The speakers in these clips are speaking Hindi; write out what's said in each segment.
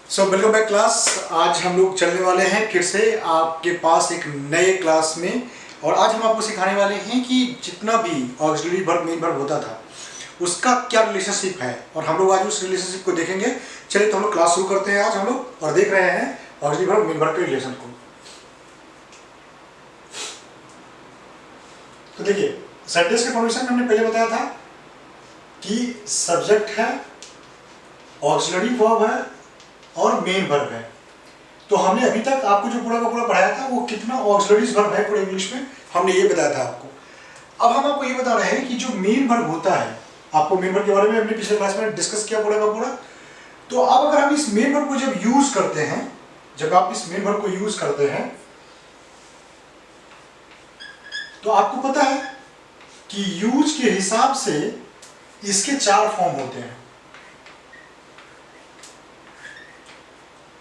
So welcome back class. आज हम लोग चलने वाले हैं फिर से आपके पास एक नए क्लास में। और आज हम आपको सिखाने वाले हैं कि जितना भी ऑक्सिलरी वर्ब मेन वर्ब होता था उसका क्या रिलेशनशिप है, और हम लोग आज उस रिलेशनशिप को देखेंगे। चलिए तो हम लोग क्लास शुरू करते हैं। आज हम लोग और देख रहे हैं ऑक्सिलरी वर्ब मेन वर्ब के रिलेशन को। तो देखिए, सेंटेंस के फॉर्मेशन में हमने पहले बताया था कि सब्जेक्ट है, ऑक्सिलरी वर्ब है और मेन वर्ब है। तो हमने अभी तक आपको जो पूरा का पूरा पढ़ाया था वो कितना ऑक्सिलरीज वर्ब है पूरे इंग्लिश में, हमने ये बताया था आपको। अब हम आपको ये बता रहे हैं कि जो मेन वर्ब होता है, आपको मेन वर्ब के बारे में हमने पिछले क्लास में डिस्कस किया पूरा का पूरा। तो अब अगर हम इस मेन वर्ब को जब यूज करते हैं, जब आप इस मेन वर्ब को यूज करते हैं तो आपको पता है कि यूज के हिसाब से इसके 4 फॉर्म होते हैं,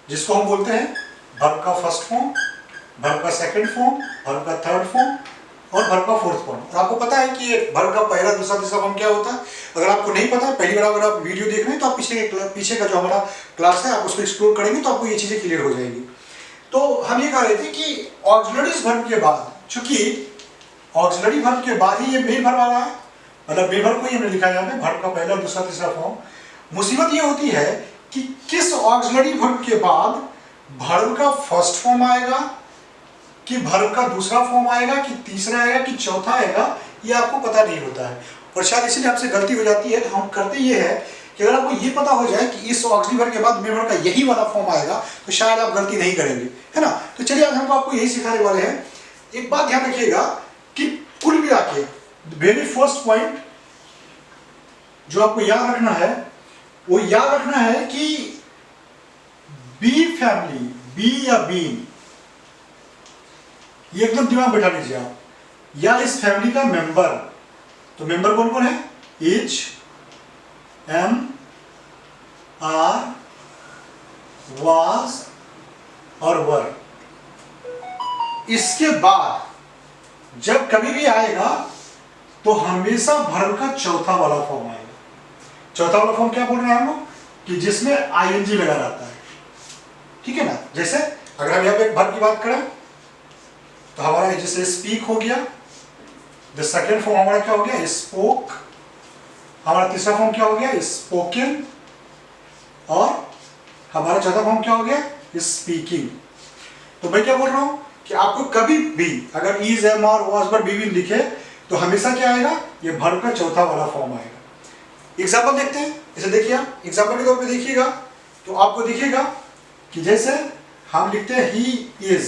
जिसको हम बोलते हैं वर्ब का फर्स्ट फॉर्म, वर्ब का सेकंड फॉर्म, वर्ब का थर्ड फॉर्म और वर्ब का फोर्थ फॉर्म। और आपको पता है कि वर्ब का पहला दूसरा तीसरा फॉर्म क्या होता है। अगर आपको नहीं पता है, पहली बार अगर आप वीडियो देख रहे हैं तो आप पीछे का जो हमारा क्लास है आप उसको एक्सप्लोर करेंगे तो आपको ये चीजें क्लियर हो जाएंगी। तो हम ये कह रहे थे कि ऑक्सिलरीज वर्ब के बाद, चूंकि ऑक्सिलरी वर्ब के बाद ही ये मेन वर्ब आ रहा है, मतलब मेन वर्ब को ही हमने लिखा यहाँ पे वर्ब का पहला दूसरा तीसरा फॉर्म। मुसीबत ये होती है कि किस ऑक्सिलरी वर्ब के बाद वर्ब का फर्स्ट फॉर्म आएगा, कि वर्ब का दूसरा फॉर्म आएगा, कि तीसरा आएगा, कि चौथा आएगा, ये आपको पता नहीं होता है। और शायद इसलिए आपसे गलती हो जाती है। तो हम करते ये है कि अगर आपको ये पता हो जाए कि इस ऑक्सिलरी वर्ब के बाद मेन वर्ब का यही वाला फॉर्म आएगा तो शायद आप गलती नहीं करेंगे, है ना। तो चलिए आज हम आपको यही सिखाने वाले हैं। एक बात ध्यान रखिएगा कि कुल मिला के वेरी फर्स्ट पॉइंट जो आपको याद रखना है वो याद रखना है कि बी फैमिली, बी या बीन, ये एकदम दिमाग बैठा लीजिए आप, या इस फैमिली का मेंबर। तो मेंबर कौन कौन है? इज, एम, आर, वाज और वर। इसके बाद जब कभी भी आएगा तो हमेशा वर्ब का चौथा वाला फॉर्म आएगा। चौथा वाला फॉर्म क्या बोल रहे हैं हम लोग? कि जिसमें आईएनजी लगा रहता है, ठीक है ना। जैसे अगर हम यहाँ पे एक वर्ब की बात करें तो हमारा जैसे स्पीक हो गया, द सेकेंड फॉर्म हमारा क्या हो गया? स्पोक। हमारा तीसरा फॉर्म क्या हो गया? स्पोकन। और हमारा चौथा फॉर्म क्या हो गया? स्पीकिंग। तो मैं क्या बोल रहा हूं कि आपको कभी भी अगर is, am, are, was, were, be लिखे तो हमेशा क्या आएगा? ये वर्ब का चौथा वाला फॉर्म आएगा। एग्जाम्पल देखते हैं। इसे देखिए आप, एग्जाम्पल के तौर पे देखिएगा तो आपको दिखेगा कि जैसे हम लिखते हैं ही इज,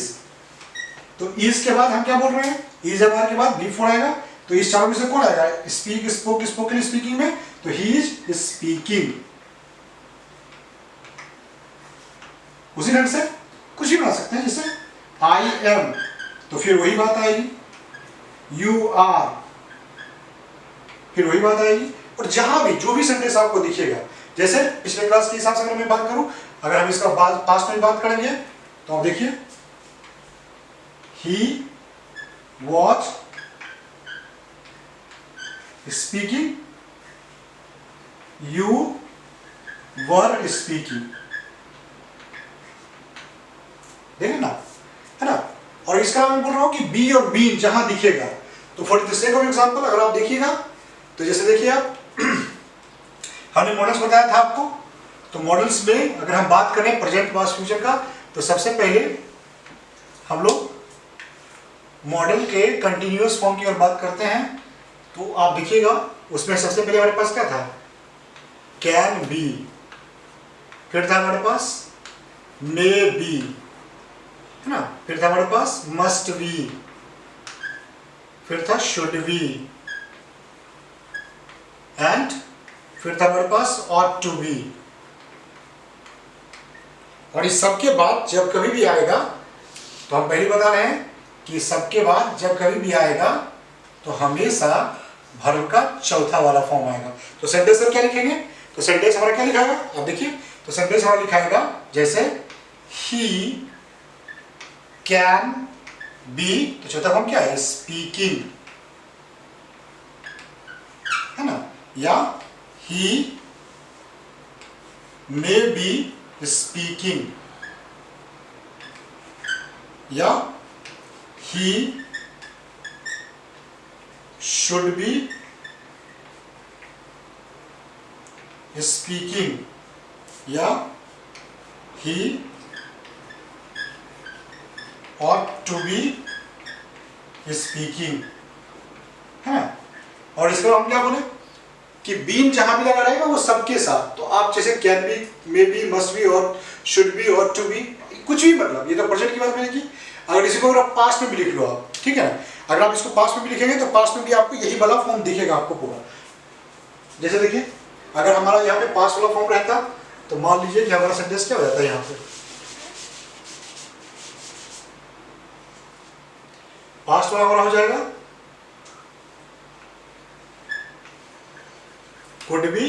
तो इज के बाद हम क्या बोल रहे हैं? इज, एम, आर के बाद बी फोर आएगा। तो इस चारों में से कौन आएगा? स्पीक, स्पोक, स्पोकन, स्पीकिंग में तो ही इज स्पीकिंग। उसी ढंग से कुछ भी बना सकते हैं। जैसे आई एम तो फिर वही बात आएगी, यू आर फिर वही बात आएगी। और जहां भी जो भी सेंटेंस आपको दिखेगा, जैसे पिछले क्लास के हिसाब से अगर मैं बात करूं, अगर हम इसका पास्ट में बात करेंगे तो आप देखिए he was speaking, you were speaking. देखें ना, है ना। और इसका मैं बोल रहा हूं कि बी और बीन जहां दिखेगा, तो for the sake of example अगर आप देखिएगा तो जैसे देखिए आप हमने मॉडल्स बताया था आपको। तो मॉडल्स में अगर हम बात करें प्रेजेंट, पास्ट, फ्यूचर का, तो सबसे पहले हम लोग मॉडल के कंटिन्यूअस फॉर्म की अगर बात करते हैं तो आप देखिएगा उसमें सबसे पहले हमारे पास क्या था? Can be. फिर था हमारे पास मे बी, है ना। फिर था हमारे पास मस्ट बी, फिर था शुड बी, एंड फिर था हमारे पास ऑट टू बी। और इस सबके बाद जब कभी भी आएगा तो हम पहले बता रहे हैं कि सबके बाद जब कभी भी आएगा तो हमेशा वर्ब का चौथा वाला फॉर्म आएगा। तो सेंटेंस में क्या लिखेंगे? तो सेंटेंस हमारा क्या लिखाएगा आप देखिए। तो सेंटेंस हमारा लिखाएगा जैसे ही कैन बी, तो चौथा फॉर्म क्या है? स्पीकिंग, है ना। या he may be स्पीकिंग, या he should be speaking, या he ought to be speaking, है ना। और इसके बाद हम क्या बोले कि बीन जहां भी लगा रहेगा वो सबके साथ, तो आप जैसे can be, may be, must be और शुड बी और टू बी, कुछ भी, मतलब ये तो प्रेजेंट की बात मैंने की। अगर इसी को अगर आप पास्ट में भी लिख लो आप, ठीक है ना, अगर आप इसको पास्ट में भी लिखेंगे तो पास्ट में भी आपको यही वाला फॉर्म दिखेगा आपको पूरा। जैसे देखिए, अगर हमारा यहाँ पे पास्ट वाला फॉर्म रहता तो मान लीजिए कि हमारा सेंटेंस क्या हो जाता है, यहाँ पे पास्ट वाला हमारा हो जाएगा could be,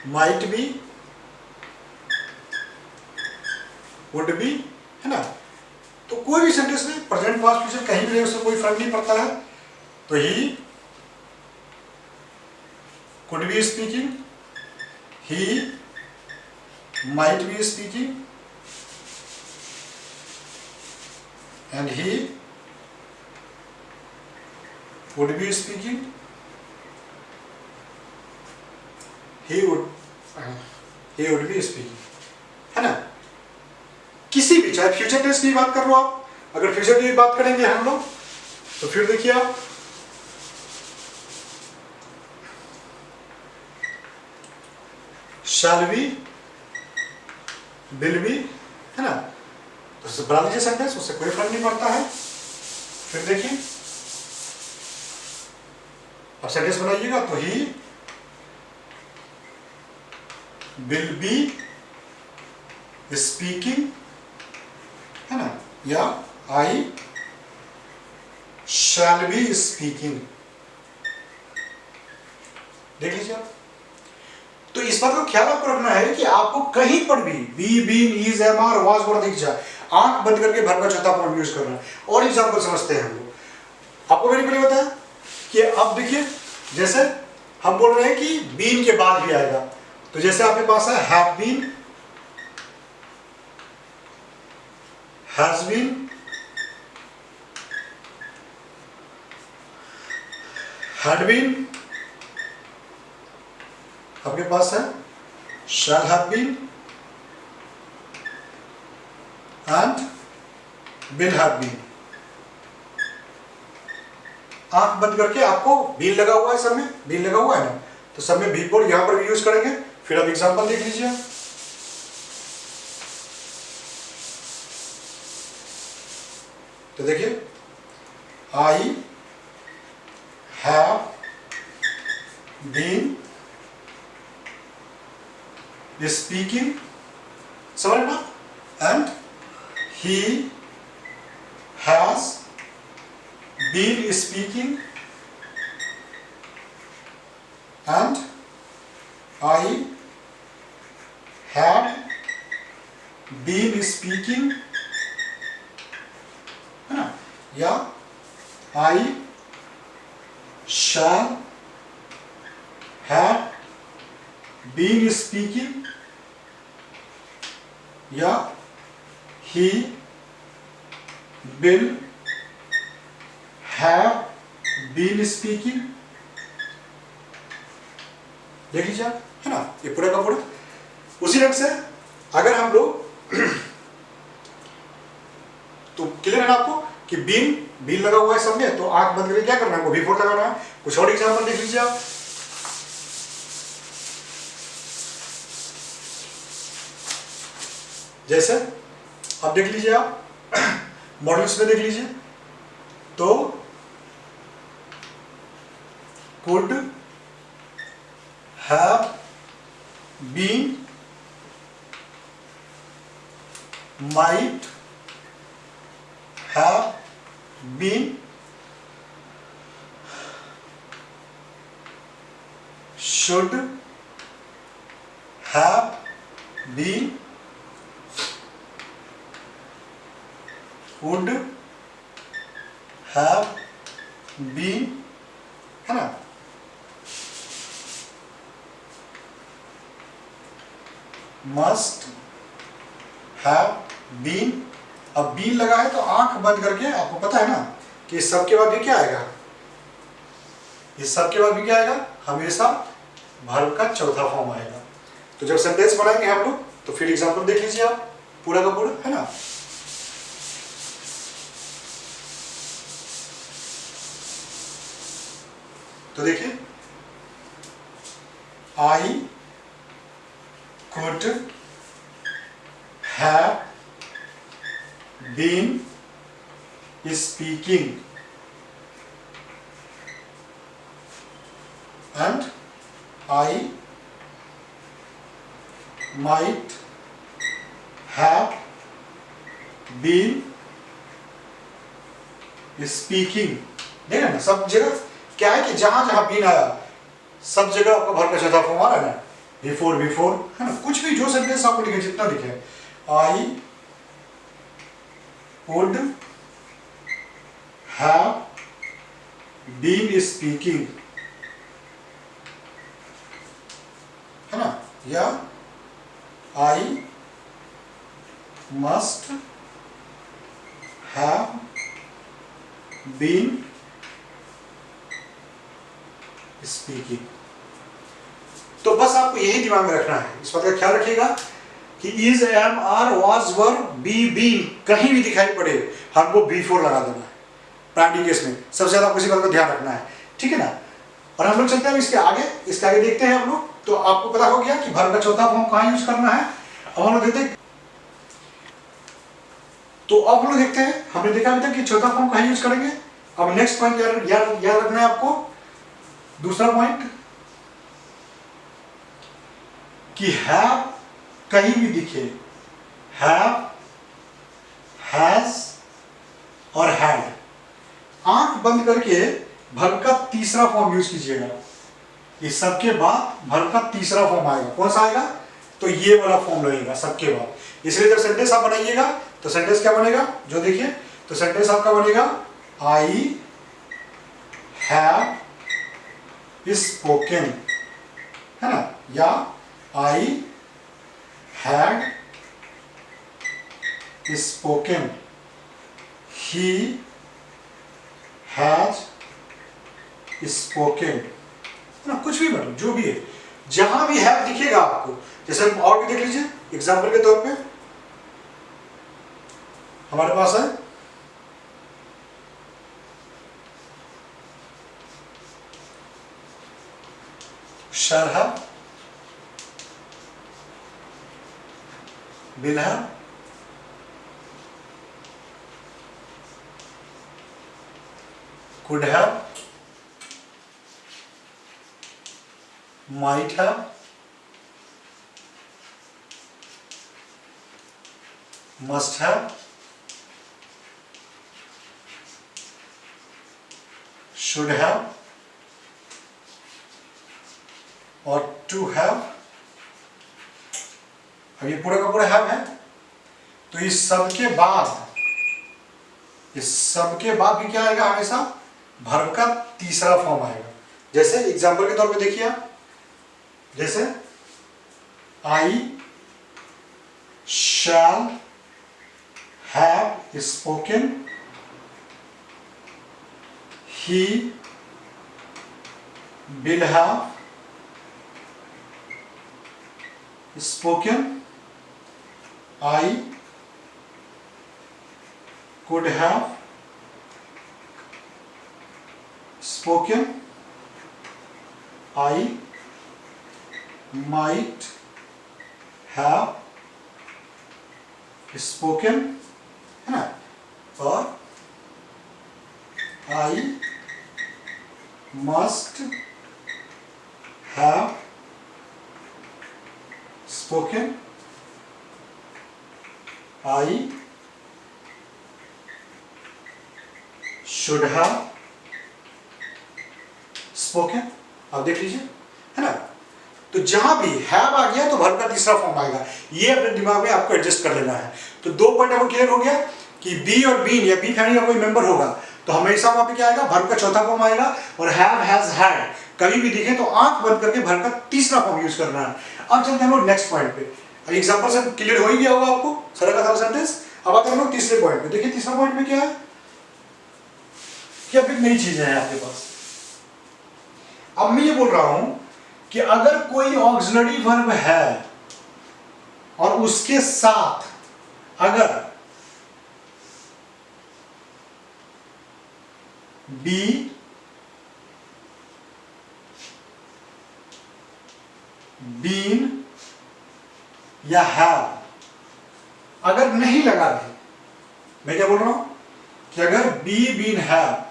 might be, would be, है ना। तो कोई भी सेंटेंस में प्रेजेंट पास्ट फ्यूचर कहीं भी रहे, उससे कोई फर्क नहीं पड़ता है। तो ही could be speaking, he might be speaking, and he would be speaking, he would be speaking, है ना। किसी भी, चाहे फ्यूचर टेंस की बात कर लो आप, अगर फ्यूचर की बात करेंगे हम लोग तो फिर देखिए आप shall be, will be, है ना, तो उससे बना लीजिए सेंटेंस, उससे कोई फर्क नहीं पड़ता है। फिर देखिए अब सेंटेंस बनाइएगा तो ही विल बी स्पीकिंग, है ना, या आई शैल बी स्पीकिंग। देख लीजिए आप। तो इस बात का ख्याल आपको रखना है कि आपको कहीं पर भी be, been, is, am, are, was word दिख जाए, आंख बंद करके वर्ब का चौथा फॉर्म यूज करना है। और एग्जांपल समझते हैं हम लोग। आपको मैंने पहले बताया कि अब देखिए, जैसे हम बोल रहे हैं कि बीन के बाद भी आएगा, तो जैसे आपके पास है have been, has been, had been, आपके पास है shall have been and will have been. आंख बंद करके आपको बीन लगा हुआ है, सब में बीन लगा हुआ है ना, तो सब में बी बोर्ड यहां पर भी यूज करेंगे। फिर अब एग्जांपल देख लीजिए। तो देखिए, आई हैव बीन स्पीकिंग, समझ ना, and he has been speaking, and I had been speaking, है ना, या I shall have been speaking, या he will have been speaking। देख लीजिए आप, है ना, ये पूरा का पूरा। उसी ढंग से अगर हम लोग तो क्लियर है ना आपको कि बीन लगा हुआ है सब में, तो आंख बंद करके क्या करना है, वो भी फोर लगाना है। कुछ और एग्जांपल देख लीजिए आप। जैसे अब देख लीजिए आप मॉडल्स में देख लीजिए, तो could have been, might have been, should have been, would have been, है ना। Must have been. अब बीन लगा है तो आंख बंद करके, आपको पता है ना कि इस सब के बाद भी क्या आएगा, इस सब के बाद भी क्या आएगा, हमेशा वर्ब का चौथा फॉर्म आएगा। तो जब सेंटेंस बनाएंगे हम लोग तो फिर एग्जांपल देख लीजिए आप पूरा का पूरा, है ना। तो देखिए, I could have been speaking and I might have been speaking। देखा ना, सब जगह क्या है कि जहां जहां बीन आया सब जगह आपका वर्ब का चौथा फॉर्म आ रहा है ना, बिफोर बिफोर, है ना। कुछ भी जो सेंटेंस आपको लिखे, जितना लिखे, I would have been speaking, है ना, या I must have been speaking. तो बस आपको यही दिमाग में रखना है, इस बात का ख्याल रखिएगा कि is, am, are, was, were, be, been कहीं भी दिखाई पड़े हमको B4 लगा देना है प्राइमरी केस में। सबसे ज्यादा आपको इसी बात का ध्यान रखना है, ठीक है ना। और हम लोग चलते हैं इसके आगे देखते हैं हम लोग। तो आपको पता हो गया कि वर्ब का चौथा फॉर्म कहाँ यूज करना है। अब हम लोग देखते हैं, तो अब हम लोग देखते हैं, हमने देखा अभी तक कि चौथा फॉर्म कहाँ यूज करेंगे। अब नेक्स्ट पॉइंट याद रखना है आपको, दूसरा पॉइंट कि हैव कहीं भी दिखे, हैव, हैज और हैड, आंख बंद करके वर्ब का तीसरा फॉर्म यूज कीजिएगा। इस सबके बाद वर्ब का तीसरा फॉर्म आएगा, कौन सा आएगा, तो ये वाला फॉर्म लगेगा सबके बाद। इसलिए जब सेंटेंस आप बनाइएगा तो सेंटेंस क्या बनेगा, जो देखिए, तो सेंटेंस आपका बनेगा आई हैव स्पोकन, है ना, या I had spoken, he has spoken, ना, कुछ भी मतलब जो भी है, जहां भी हैव दिखेगा आपको। जैसे और भी देख लीजिए, एग्जांपल के तौर पे हमारे पास है shall have, will have, could have, might have, must have, should have और to have। अब ये पूरा का पूरा have है, तो इस सब के बाद भी क्या आएगा, हमेशा वर्ब का तीसरा फॉर्म आएगा। जैसे एग्जांपल के तौर पे देखिए आप, जैसे I shall have spoken, he will have spoken, I could have spoken, I might have spoken, है ना, और I must have spoken, I should have spoken। अब देख लीजिए, है ना। तो जहां भी हैव आ गया तो वर्ब का तीसरा फॉर्म आएगा। ये अपने दिमाग में आपको एडजस्ट कर लेना है। तो दो पॉइंट आपको क्लियर हो गया कि बी और बीन या बी फैमिली का कोई मेंबर होगा तो हमेशा वहां पे क्या आएगा, वर्ब का चौथा फॉर्म आएगा। और हैव, हैज, हैड कभी भी दिखे तो आंख बंद करके वर्ब का तीसरा फॉर्म यूज करना है। अब चलते हैं हम लोग नेक्स्ट पॉइंट पे। अब एग्जाम्पल से क्लियर हो ही गया होगा आपको सारा का सारा सेंटेंस। अब आते हैं हम लोग तीसरे पॉइंट पे। देखिए तीसरा पॉइंट में क्या है कि अब एक नई चीजें हैं आपके पास। अब मैं ये बोल रहा हूं कि अगर कोई ऑक्सिलरी वर्ब है और उसके साथ अगर बी बीन या हैव अगर नहीं लगा रहे, मैं क्या बोल रहा हूं कि अगर बी बीन हैव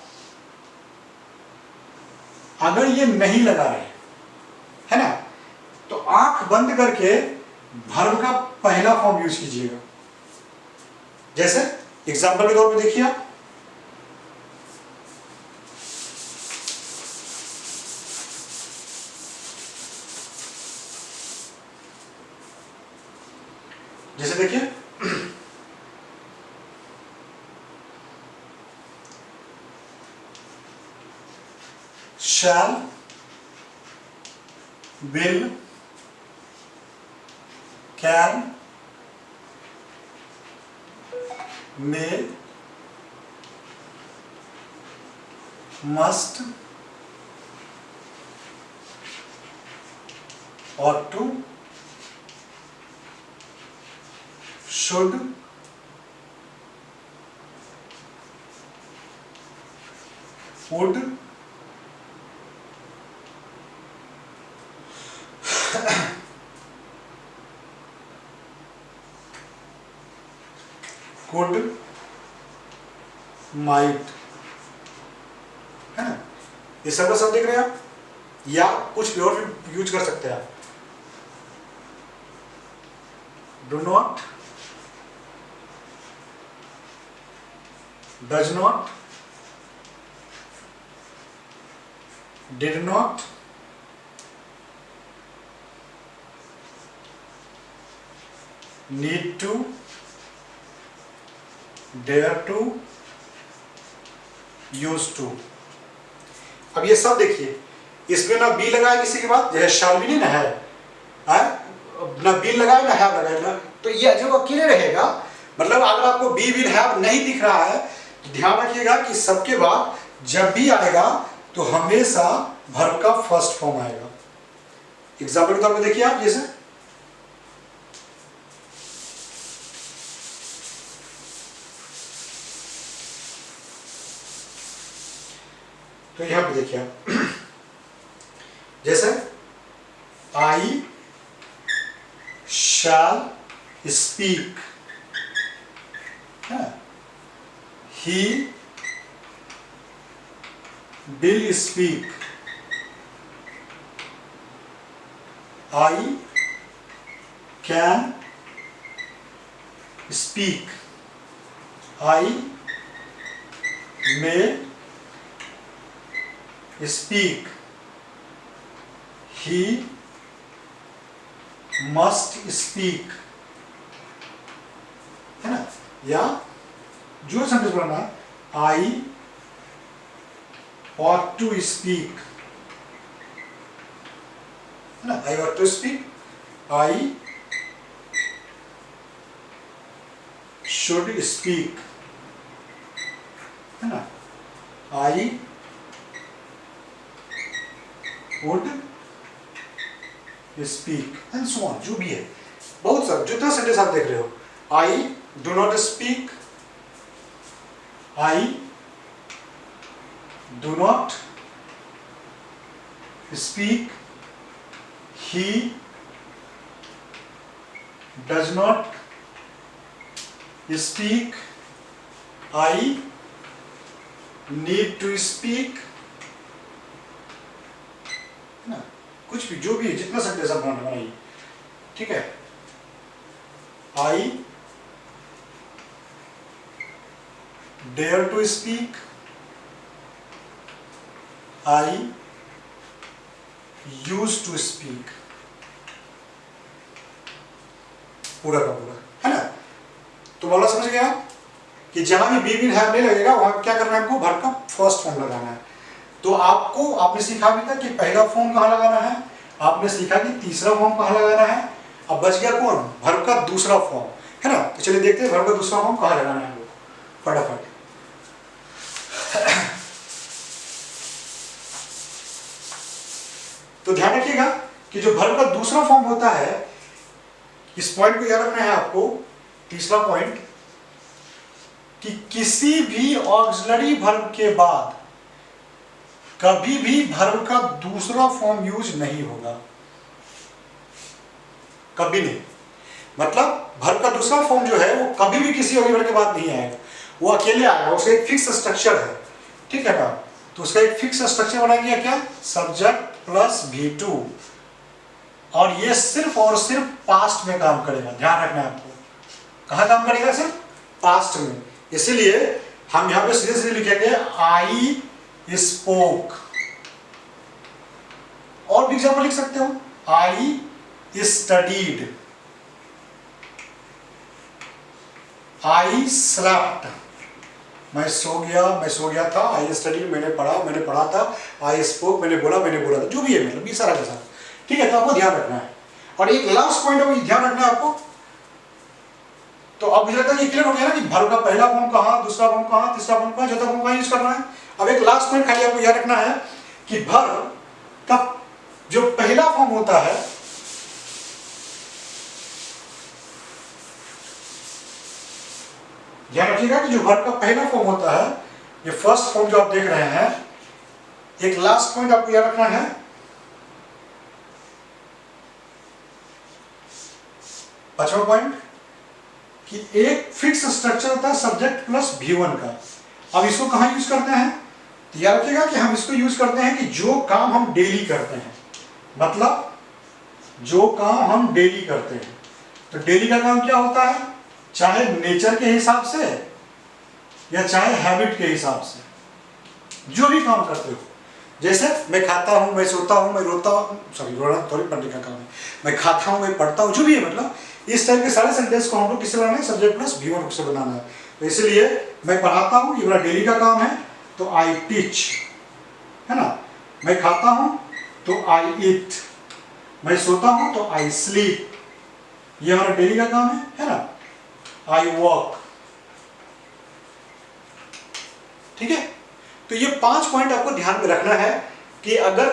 अगर ये नहीं लगा रहे है ना, तो आंख बंद करके वर्ब का पहला फॉर्म यूज कीजिएगा। जैसे एग्जांपल के तौर पे देखिए आप, जैसे देखिए shall, will, can, may, must, ought to, should, would, could, might, है ना। ये सब देख रहे हैं आप, या कुछ भी और भी यूज कर सकते हैं आप। Do not, does not, did not, need to, dare to, use to. अब ये सब देखिए, इसमें ना बी लगाया किसी के बाद, जैसे शाल भी नहीं ना है, ना बी लगाया ना हैव लगाया ना, तो ये जो अकेले रहेगा। मतलब अगर आपको बी विल हैव नहीं दिख रहा है तो ध्यान रखिएगा कि सबके बाद जब भी आएगा तो हमेशा वर्ब का फर्स्ट फॉर्म आएगा। एग्जाम्पल के तौर पे देखिए आप, जैसे तो यहां पे देखिए आप, जैसे I shall speak, he will speak, I can speak, I may speak, he must speak, है ना। या जो सेंटेंस बनाना है, I ought to speak, है ना। I ought to speak, I should speak, है ना। I would speak and so on, जो भी है बहुत सारे जितना सेंटेंस आप देख रहे हो। I do not speak, I do not speak, he does not speak, I need to speak, ना, कुछ भी जो भी है, जितना सेंटेंस आप बनाइए, ठीक है। I dare to speak, I use to speak, पूरा का पूरा, है ना। तो वाला समझ गया कि जहां भी बी विल हैव नहीं लगेगा वहां क्या करना है, आपको वर्ब का फर्स्ट फॉर्म लगाना है। तो आपने सीखा भी था कि पहला फॉर्म कहाँ लगाना है, आपने सीखा कि तीसरा फॉर्म कहाँ लगाना है, अब बच गया कौन, वर्ब का दूसरा फॉर्म, है ना। तो चलिए देखते हैं वर्ब का दूसरा फॉर्म कहाँ लगाना है हम लोग फटाफट। तो ध्यान रखिएगा कि जो वर्ब का दूसरा फॉर्म होता है, इस पॉइंट को याद रखना है आपको, तीसरा पॉइंट, कि किसी भी ऑक्सिलरी वर्ब के बाद कभी भी वर्ब का दूसरा फॉर्म यूज नहीं होगा, कभी नहीं। मतलब वर्ब का दूसरा फॉर्म जो है वो कभी भी किसी ऑक्सिलरी के बाद नहीं आएगा, वो अकेले आएगा, उसका एक फिक्स स्ट्रक्चर है, ठीक है ना। तो उसका एक फिक्स स्ट्रक्चर बना गया क्या, सब्जेक्ट प्लस V2, और ये सिर्फ और सिर्फ पास्ट में काम करेगा, ध्यान रखना है आपको। कहां काम करेगा, सिर्फ पास्ट में। इसीलिए हम यहां पे सीधे सीधे लिखेंगे आई स्पोक, और भी एग्जाम्पल लिख सकते हो, आई स्टडीड, आई स्लेप्ट, मैं सो गया था, आई स्टडी मैंने पढ़ा था, आई स्पोक मैंने बोला था, जो भी है मतलब ये सारा का सारा, ठीक है। तो आपको ध्यान रखना है। और एक लास्ट पॉइंट है, ध्यान रखना है आपको। तो अब मुझे लगता है ये क्लियर हो गया ना कि वर्ब का पहला फॉर्म कहाँ, दूसरा फॉर्म कहाँ, तीसरा फॉर्म कहाँ, चौथा फॉर्म कहाँ यूज करना है। अब एक लास्ट पॉइंट खाली आपको याद रखना है कि वर्ब का जो पहला फॉर्म होता है, ध्यान रखिएगा कि जो वर्ब का पहला फॉर्म होता है, ये फर्स्ट फॉर्म जो आप देख रहे हैं, एक लास्ट पॉइंट आपको याद रखना है, पांचवा पॉइंट, कि एक फिक्स स्ट्रक्चर होता है सब्जेक्ट प्लस V1 का। अब इसको कहां यूज करते हैं, तो याद रखिएगा कि हम इसको यूज करते हैं कि जो काम हम डेली करते हैं, मतलब जो काम हम डेली करते हैं। तो डेली का काम क्या होता है, चाहे नेचर के हिसाब से या चाहे हैबिट के हिसाब से, जो भी काम करते हो, जैसे मैं खाता हूं, मैं सोता हूं, मैं रोता हूं, सॉरी रोना थोड़ी पढ़ने का काम है, मैं खाता हूं, मैं पढ़ता हूं, जो भी है, मतलब इस टाइप के सारे सेंटेंस को हम लोग किससे बनाना है, सब्जेक्ट प्लस V1 से बनाना है। तो इसलिए मैं पढ़ाता हूं, ये मेरा डेली का काम है, तो आई टीच, है ना। मैं खाता हूं तो आई ईट, मैं सोता हूं तो आई स्लीप, ये हमारा डेली का काम है ना। आई वॉक, ठीक है। तो ये 5 पॉइंट आपको ध्यान में रखना है कि अगर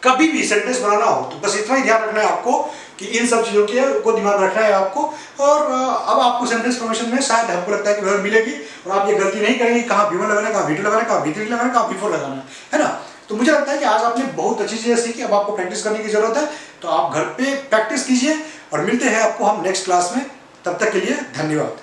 कभी भी सेंटेंस बनाना हो तो बस इतना ही ध्यान रखना है आपको कि इन सब चीजों को दिमाग रखना है आपको। और अब आपको सेंटेंस फॉर्मेशन में शायद हमको लगता है कि वर्ब मिलेगी और आप ये गलती नहीं करेंगे कहाँ V1 लगाना है, कहाँ V2 लगाना है, कहाँ V3 लगाना है, कहाँ V4 लगाना है ना। तो मुझे लगता है कि आज आपने बहुत अच्छी चीजें सीखी, अब आपको प्रैक्टिस करने की जरूरत है। तो आप घर पे प्रैक्टिस कीजिए और मिलते हैं आपको हम नेक्स्ट क्लास में। तब तक के लिए धन्यवाद।